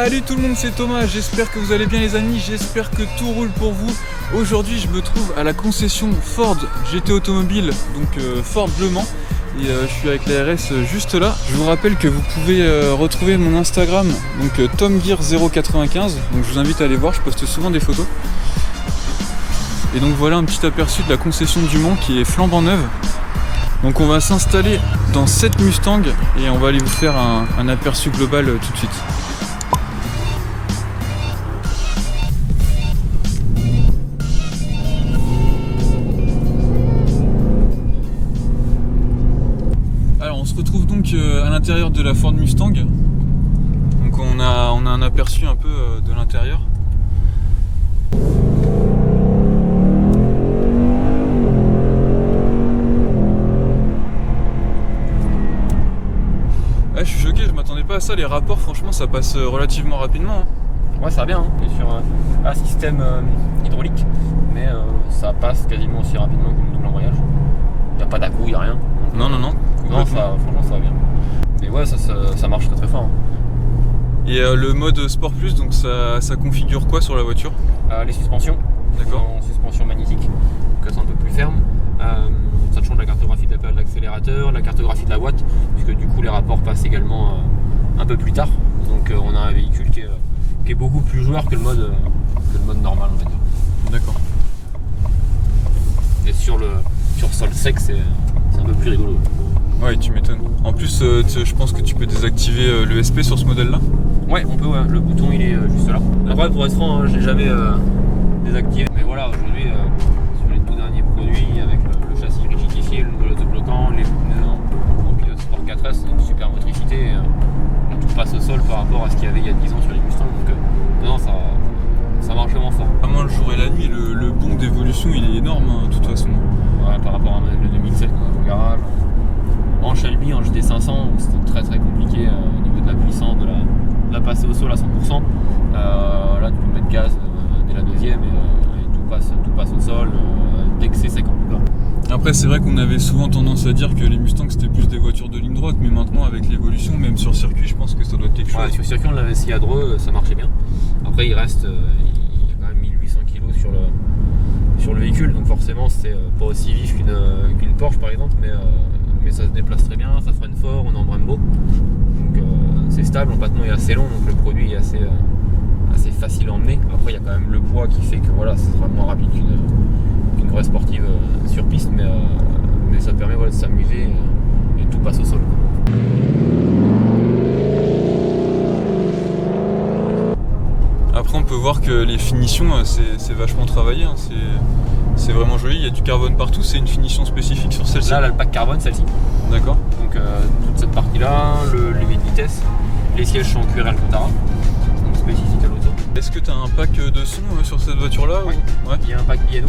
Salut tout le monde, c'est Thomas, j'espère que vous allez bien les amis, j'espère que tout roule pour vous. Aujourd'hui je me trouve à la concession Ford GT Automobile, donc Ford Le Mans. Et je suis avec la RS juste là. Je vous rappelle que vous pouvez retrouver mon Instagram, donc TomGear095. Donc je vous invite à aller voir, je poste souvent des photos. Et donc voilà un petit aperçu de la concession du Mans qui est flambant neuve. Donc on va s'installer dans cette Mustang et on va aller vous faire un aperçu global tout de suite. Alors on se retrouve donc à l'intérieur de la Ford Mustang. Donc on a un aperçu un peu de l'intérieur. Je suis choqué, je m'attendais pas à ça, les rapports franchement ça passe relativement rapidement. Ouais, ça va bien, on est sur un système hydraulique, mais ça passe quasiment aussi rapidement qu'une double embrayage. Il n'y a pas d'à-coup, il n'y a rien. Donc, non, franchement ça va bien. Mais ouais, ça marche très très fort. Et le mode Sport Plus, donc ça configure quoi sur la voiture? Les suspensions. D'accord. En suspension magnétique, donc elles sont un peu plus fermes. Ça change la cartographie de la pédale d'accélérateur, la cartographie de la watts, puisque du coup les rapports passent également un peu plus tard. Donc on a un véhicule qui est beaucoup plus joueur que le mode normal, on va dire. D'accord. Et sur sol sec, c'est un peu plus rigolo. Ouais, tu m'étonnes. En plus, je pense que tu peux désactiver l'ESP sur ce modèle-là. Ouais, on peut, ouais. Le bouton il est juste là. Après, pour être franc, je l'ai jamais désactivé. Mais voilà, aujourd'hui, sur les tout derniers produits, avec le châssis rigidifié, le nouvel autobloquant, les pneus en pilote Sport 4S, c'est une super motricité. Tout passe au sol par rapport à ce qu'il y avait il y a 10 ans sur les Mustangs. Donc, non, ça marche vraiment fort. Vraiment, le jour et la nuit, le bond d'évolution il est énorme, hein, de toute façon. Ouais, par rapport à un modèle de 2007 qu'on a au garage. En Shelby, en GT500, c'était très très compliqué au niveau de la puissance, de la passer au sol à 100%. Là, tu peux mettre gaz dès la deuxième et tout passe au sol dès que c'est sec en tout cas. Après, c'est vrai qu'on avait souvent tendance à dire que les Mustangs c'était plus des voitures de ligne droite, mais maintenant avec l'évolution, même sur circuit, je pense que ça doit être quelque chose. Ouais, sur circuit, on l'avait essayé à Dreux, ça marchait bien. Après, il y a quand même 1800 kg sur le véhicule, donc forcément, c'est pas aussi vif qu'une Porsche par exemple, mais ça se déplace très bien, ça freine fort, on est en Brembo, donc c'est stable, l'empattement est assez long, donc le produit est assez facile à emmener. Après il y a quand même le poids qui fait que voilà, ce sera moins rapide qu'une vraie sportive sur piste, mais ça permet de s'amuser et tout passe au sol. Après on peut voir que les finitions c'est vachement travaillé, hein. C'est vraiment joli, il y a du carbone partout, c'est une finition spécifique sur celle-ci. Là, elle a le pack carbone, celle-ci. D'accord. Donc toute cette partie-là, le levier de vitesse, les sièges sont en cuir Alcantara, donc spécifique à l'auto. Est-ce que tu as un pack de son sur cette voiture-là? Oui. Ou... Ouais. Il y a un pack piano.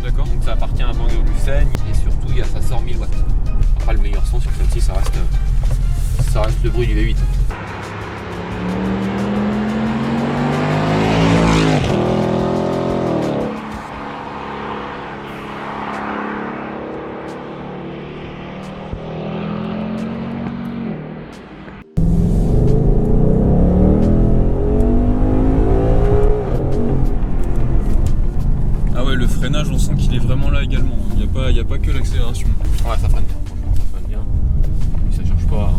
D'accord. Donc ça appartient à Bang & Olufsen et surtout ça sort 1000 watts. Après le meilleur son sur celle-ci, ça reste le bruit du V8. Le freinage, on sent qu'il est vraiment là également. Il n'y a pas que l'accélération. Ouais, ça freine bien. Franchement, ça freine bien. Ça ne cherche pas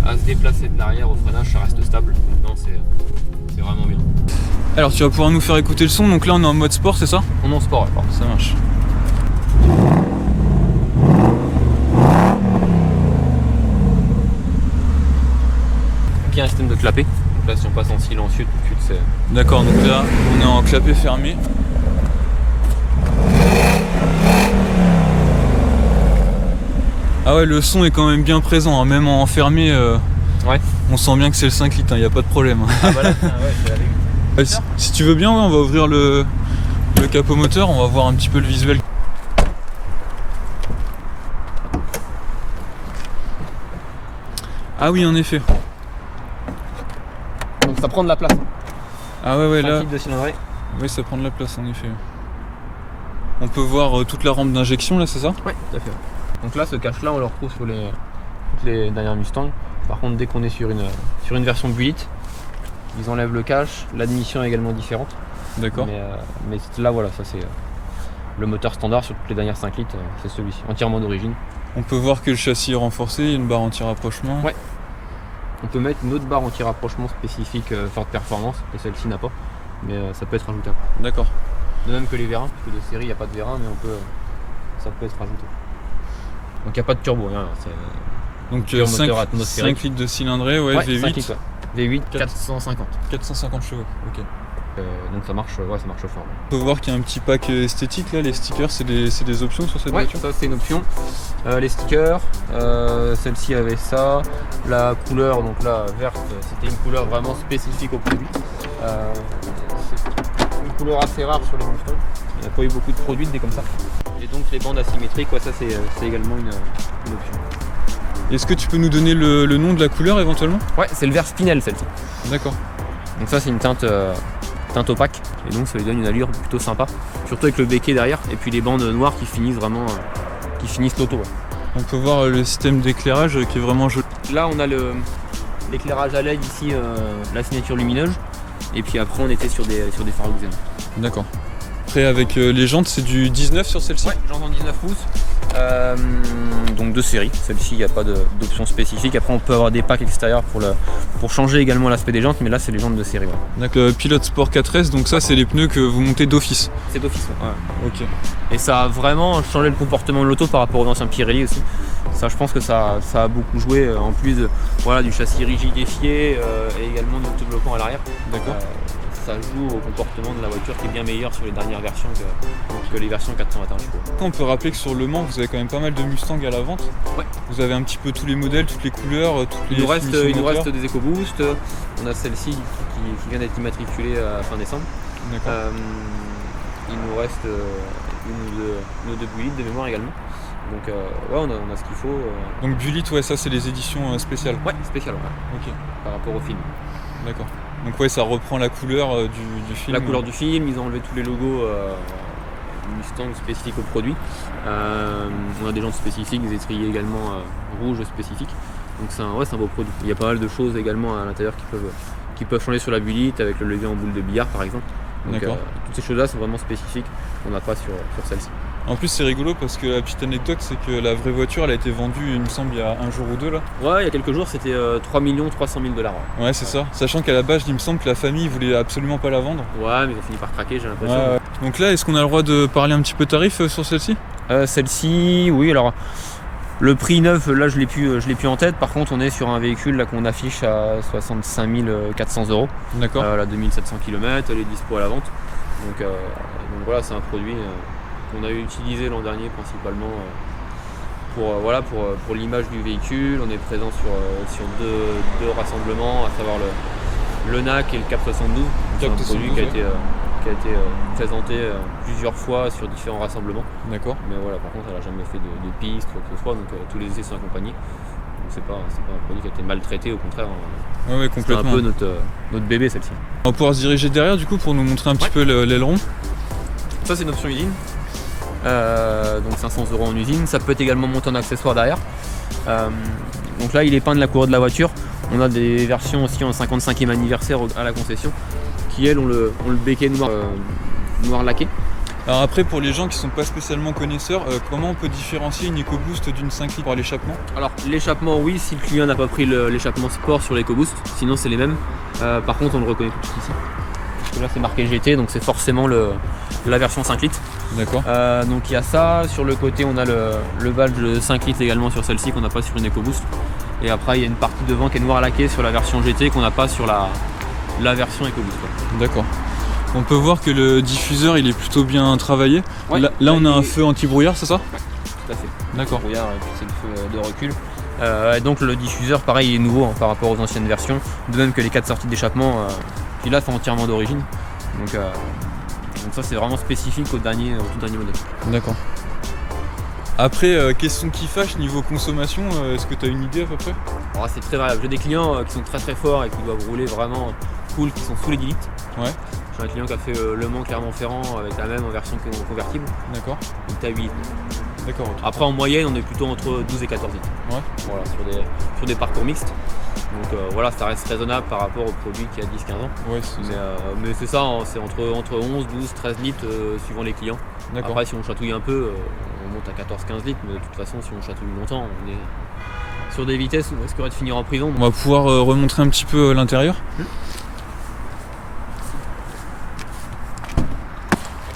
à se déplacer de l'arrière au freinage, ça reste stable. Maintenant, c'est vraiment bien. Alors, tu vas pouvoir nous faire écouter le son. Donc là, on est en mode sport, c'est ça? On est en sport, alors. Ça marche. Il y a un système de clapet. Donc là, si on passe en silencieux tout de suite, c'est. D'accord, donc là, on est en clapet fermé. Ah ouais, le son est quand même bien présent, hein. Même en fermé, Ouais. On sent bien que c'est le 5 litres, il n'y a pas de problème. Ah bah là, tiens, ouais, je l'avais vu. Si tu veux bien, ouais, on va ouvrir le capot moteur, on va voir un petit peu le visuel. Ah oui, en effet. Donc ça prend de la place. Ah ouais, là. De cylindrée. Oui, ça prend de la place en effet. On peut voir toute la rampe d'injection là, c'est ça? Oui, tout à fait. Donc là, ce cache-là, on le retrouve sur toutes les dernières Mustang. Par contre, dès qu'on est sur une version 8 litres, Ils enlèvent le cache, l'admission est également différente. D'accord. Mais là voilà, ça c'est le moteur standard sur toutes les dernières 5 litres, c'est celui-ci, entièrement d'origine. On peut voir que le châssis est renforcé, il y a une barre anti-rapprochement. Ouais. On peut mettre une autre barre anti-rapprochement spécifique Ford Performance, que celle-ci n'a pas, mais ça peut être rajoutable. D'accord. De même que les vérins, parce que de série il n'y a pas de vérin, mais ça peut être rajouté. Donc il n'y a pas de turbo, rien. Donc pur 5 moteur atmosphérique. litres de cylindrée, ouais, Ouais, V8. 5 litres, ouais. V8, 450. 450 chevaux, ok. Donc ça marche fort. On peut voir qu'il y a un petit pack esthétique là, les stickers c'est des options sur cette voiture. Ça c'est une option. Les stickers, celle-ci avait ça. La couleur, donc là verte, c'était une couleur vraiment spécifique au produit. C'est une couleur assez rare sur les Mustang. Il n'y a pas eu beaucoup de produits des comme ça. Et donc les bandes asymétriques, ouais, ça c'est également une option. Est-ce que tu peux nous donner le nom de la couleur éventuellement? Ouais, c'est le vert spinel celle-ci. D'accord. Donc ça c'est une teinte opaque et donc ça lui donne une allure plutôt sympa, surtout avec le béquet derrière et puis les bandes noires qui finissent vraiment l'auto. Ouais. On peut voir le système d'éclairage qui est vraiment joli. Là on a l'éclairage à LED ici, la signature lumineuse et puis après on était sur des phares halogènes. D'accord. Après avec les jantes c'est du 19 sur celle-ci? Ouais, jantes en 19 pouces. Donc de série, celle-ci il n'y a pas d'option spécifique. Après on peut avoir des packs extérieurs pour changer également l'aspect des jantes, mais là c'est les jantes de série. Ouais. D'accord, Pilote Sport 4S, donc ça c'est les pneus que vous montez d'office. C'est d'office, ouais. Ok. Et ça a vraiment changé le comportement de l'auto par rapport aux anciens Pirelli aussi. Ça je pense que ça a beaucoup joué en plus du châssis rigidifié et également de l'autobloquant à l'arrière. D'accord. Ça joue au comportement de la voiture qui est bien meilleur sur les dernières versions que les versions 421 chevaux. On peut rappeler que sur Le Mans, vous avez quand même pas mal de Mustang à la vente. Ouais. Vous avez un petit peu tous les modèles, toutes les couleurs, toutes les Il nous reste des EcoBoost. On a celle-ci qui vient d'être immatriculée à fin décembre. D'accord. Il nous reste une ou deux bullets de mémoire également. Donc ouais, on a ce qu'il faut. Donc Bullet, ouais, ça c'est les éditions spéciales. Ouais, spéciales, ouais. Ok. Par rapport au film. D'accord. Donc ouais, ça reprend la couleur du film. La couleur du film, ils ont enlevé tous les logos Mustang spécifiques au produit. On a des jantes spécifiques, des étriers également rouges spécifiques. Donc c'est un beau produit. Il y a pas mal de choses également à l'intérieur qui peuvent changer sur la Bullet, avec le levier en boule de billard par exemple. Donc toutes ces choses-là sont vraiment spécifiques qu'on n'a pas sur celle-ci. En plus c'est rigolo parce que la petite anecdote c'est que la vraie voiture elle a été vendue il me semble il y a un jour ou deux là. Ouais, il y a quelques jours c'était 3 300 000 $. Ouais c'est ça, sachant qu'à la base il me semble que la famille voulait absolument pas la vendre. Ouais mais ils ont fini par craquer j'ai l'impression. Ouais. Donc là est-ce qu'on a le droit de parler un petit peu tarif sur celle-ci? Celle-ci oui, alors le prix neuf là je l'ai plus en tête, par contre on est sur un véhicule là qu'on affiche à 65 400 €. D'accord. La 2700 km, elle est dispo à la vente. Donc voilà, c'est un produit qu'on a utilisé l'an dernier principalement pour l'image du véhicule. On est présent sur deux rassemblements, à savoir le NAC et le Cap 72. C'est un produit qui a été présenté plusieurs fois sur différents rassemblements. D'accord. Mais voilà, par contre elle n'a jamais fait de piste ou quoi que ce soit, donc tous les essais sont accompagnés. Donc c'est pas un produit qui a été maltraité, au contraire. Ouais, complètement. C'est un peu notre bébé celle-ci. On va pouvoir se diriger derrière du coup pour nous montrer un petit peu l'aileron. Ça c'est une option usine. Donc 500 € en usine. Ça peut être également monté en accessoire derrière. Donc là il est peint de la couleur de la voiture. On a des versions aussi en 55e anniversaire à la concession qui elles ont le béquet noir laqué. Alors après pour les gens qui sont pas spécialement connaisseurs, comment on peut différencier une EcoBoost d'une 5 litres par l'échappement? Alors l'échappement oui, si le client n'a pas pris l'échappement sport sur l'EcoBoost, sinon c'est les mêmes. Par contre on le reconnaît tout de suite ici. Parce que là c'est marqué GT, donc c'est forcément la version 5 litres. D'accord. Donc il y a ça, sur le côté on a le badge de 5 litres également sur celle-ci qu'on n'a pas sur une EcoBoost. Et après il y a une partie devant qui est noire laquée sur la version GT qu'on n'a pas sur la version EcoBoost. D'accord. On peut voir que le diffuseur il est plutôt bien travaillé. Ouais, là on a un feu anti-brouillard, c'est ça? Ouais, tout à fait. D'accord. Brouillard et puis c'est le feu de recul. Et donc le diffuseur pareil il est nouveau par rapport aux anciennes versions, de même que les 4 sorties d'échappement qui là sont entièrement d'origine. Donc ça c'est vraiment spécifique au tout dernier modèle. D'accord. Après, question qui fâche niveau consommation, est-ce que tu as une idée à peu près? Alors, c'est très variable. J'ai des clients qui sont très très forts et qui doivent rouler vraiment cool, qui sont sous les 10 litres. Ouais. J'ai un client qui a fait Le Mans Clermont-Ferrand avec la même en version convertible. D'accord. Il est à 8 litres. D'accord. Okay. Après en moyenne on est plutôt entre 12 et 14 litres. Ouais. Voilà, sur des parcours mixtes. Donc voilà, ça reste raisonnable par rapport au produit qui a 10-15 ans. Ouais, c'est ça. Mais c'est ça, hein, c'est entre 11, 12, 13 litres suivant les clients. D'accord. Après si on chatouille un peu, on monte à 14-15 litres, mais de toute façon si on chatouille longtemps, on est sur des vitesses où on risquerait de finir en prison. On va pouvoir remontrer un petit peu l'intérieur.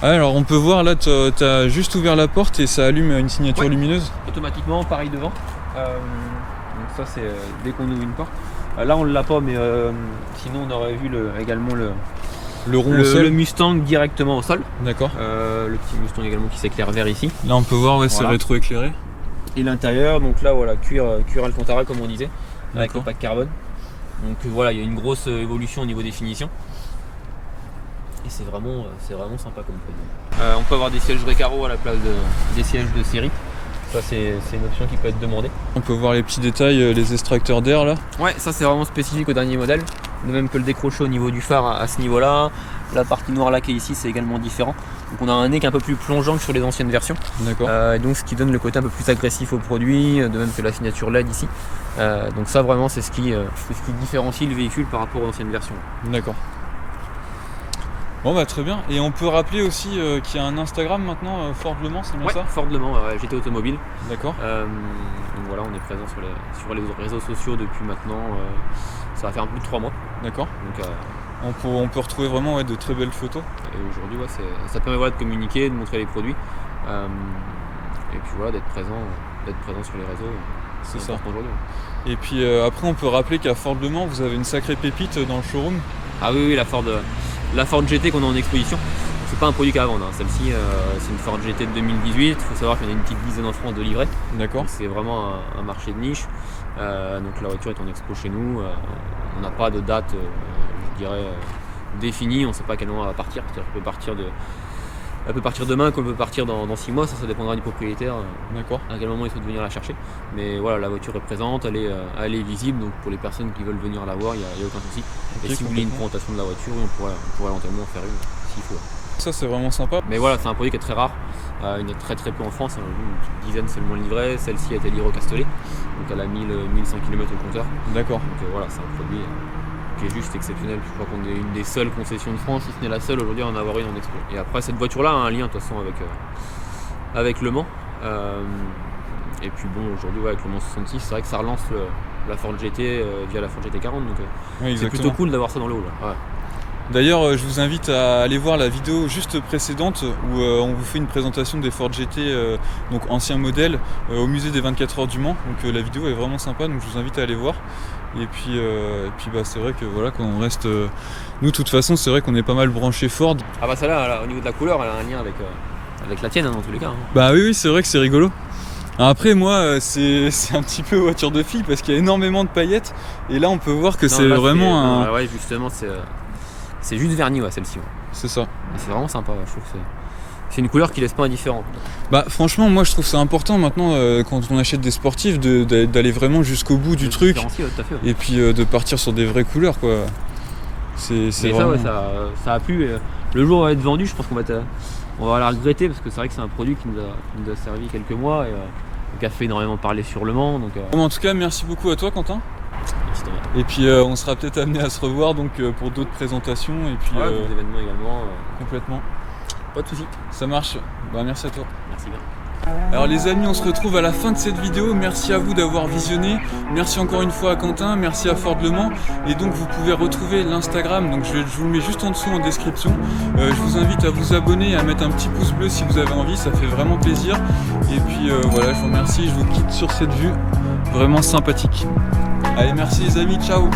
Alors on peut voir là, tu as juste ouvert la porte et ça allume une signature lumineuse. Automatiquement, pareil devant. Donc ça c'est dès qu'on ouvre une porte. Là on ne l'a pas, mais sinon on aurait vu également le rond au sol. Le Mustang directement au sol. D'accord. Le petit Mustang également qui s'éclaire vert ici. Là on peut voir, ouais, c'est rétro-éclairé. Et l'intérieur, donc là voilà, cuir Alcantara comme on disait, avec le pack carbone. Donc voilà, il y a une grosse évolution au niveau des finitions. Et c'est vraiment sympa comme produit. On peut avoir des sièges Recaro à la place des sièges de série. Ça c'est une option qui peut être demandée. On peut voir les petits détails, les extracteurs d'air là. Ouais, ça c'est vraiment spécifique au dernier modèle. De même que le décroché au niveau du phare à ce niveau là. La partie noire là qui est ici c'est également différent. Donc on a un nez qui est un peu plus plongeant que sur les anciennes versions. D'accord. Donc ce qui donne le côté un peu plus agressif au produit, de même que la signature LED ici. Donc ça vraiment c'est ce qui différencie le véhicule par rapport aux anciennes versions. D'accord. Bon bah très bien, et on peut rappeler aussi qu'il y a un Instagram maintenant, Ford Le Mans, c'est bien ça? Ford Le Mans, GT Automobile. D'accord. Donc voilà, on est présent sur les réseaux sociaux depuis maintenant, ça va faire un peu plus de 3 mois. D'accord. Donc on peut retrouver vraiment de très belles photos. Et aujourd'hui ça permet de communiquer, de montrer les produits, et puis voilà, d'être présent sur les réseaux. C'est ça. Et puis après on peut rappeler qu'à Ford Le Mans vous avez une sacrée pépite dans le showroom. Ah oui, la Ford GT qu'on a en exposition, c'est pas un produit qu'à vendre. Hein. Celle-ci, c'est une Ford GT de 2018. Il faut savoir qu'il y en a une petite dizaine en France de livrets. D'accord. C'est vraiment un marché de niche. Donc la voiture est en expo chez nous. On n'a pas de date, je dirais, définie. On ne sait pas à quel moment elle va partir. C'est-à-dire elle peut partir demain, comme elle peut partir dans 6 mois. Ça dépendra du propriétaire. D'accord. À quel moment il faut venir la chercher. Mais voilà, la voiture est présente, elle est visible. Donc pour les personnes qui veulent venir la voir, il n'y a aucun souci. Et si vous voulez une présentation de la voiture, on pourrait éventuellement en faire une s'il faut. Ça c'est vraiment sympa. Mais voilà, c'est un produit qui est très rare. Il y en a très peu en France. Une petite dizaine seulement livrée. Celle-ci a été livrée au Castellet. Donc elle a 1100 km au compteur. D'accord. Donc voilà, c'est un produit qui est juste exceptionnel. Je crois qu'on est une des seules concessions de France, si ce n'est la seule aujourd'hui à en avoir une en expo. Et après cette voiture-là a un lien de toute façon avec Le Mans. Et puis bon, aujourd'hui avec Le Mans 66, c'est vrai que ça relance la Ford GT via la Ford GT40. Donc c'est plutôt cool d'avoir ça dans le haut là. Ouais. D'ailleurs, je vous invite à aller voir la vidéo juste précédente où on vous fait une présentation des Ford GT, donc anciens modèles, au musée des 24 heures du Mans. Donc la vidéo est vraiment sympa, donc je vous invite à aller voir. Et puis bah, c'est vrai que voilà, quand on reste. Nous, de toute façon, c'est vrai qu'on est pas mal branché Ford. Ah bah celle-là, au niveau de la couleur, elle a un lien avec la tienne, hein, dans tous les cas. Hein. Bah oui, c'est vrai que c'est rigolo. Après moi c'est un petit peu voiture de fille parce qu'il y a énormément de paillettes. Et là on peut voir que c'est vraiment un. Ouais, justement, c'est juste verni, ouais, celle-ci. Ouais. C'est ça. Et c'est vraiment sympa, ouais. Je trouve que c'est une couleur qui laisse pas indifférent. Bah franchement moi je trouve ça important maintenant quand on achète des sportifs d'aller vraiment jusqu'au bout du truc. Ouais, tout à fait, ouais. Et puis de partir sur des vraies couleurs quoi. C'est vraiment... ça a plu. Le jour où elle va être vendu, je pense qu'on va la regretter parce que c'est vrai que c'est un produit qui nous a servi quelques mois et qui a fait énormément parler sur Le Mans. Donc, En tout cas merci beaucoup à toi Quentin. Et puis on sera peut-être amené à se revoir donc pour d'autres présentations et puis d'autres événements également. Complètement. Pas de soucis. Ça marche. Bah merci à toi. Merci bien. Alors les amis, on se retrouve à la fin de cette vidéo. Merci à vous d'avoir visionné. Merci encore une fois à Quentin, merci à Ford Le Mans. Et donc vous pouvez retrouver l'Instagram, donc je vous le mets juste en dessous en description. Je vous invite à vous abonner et à mettre un petit pouce bleu si vous avez envie, ça fait vraiment plaisir. Et puis voilà, je vous remercie, je vous quitte sur cette vue vraiment sympathique. Allez, merci les amis, ciao.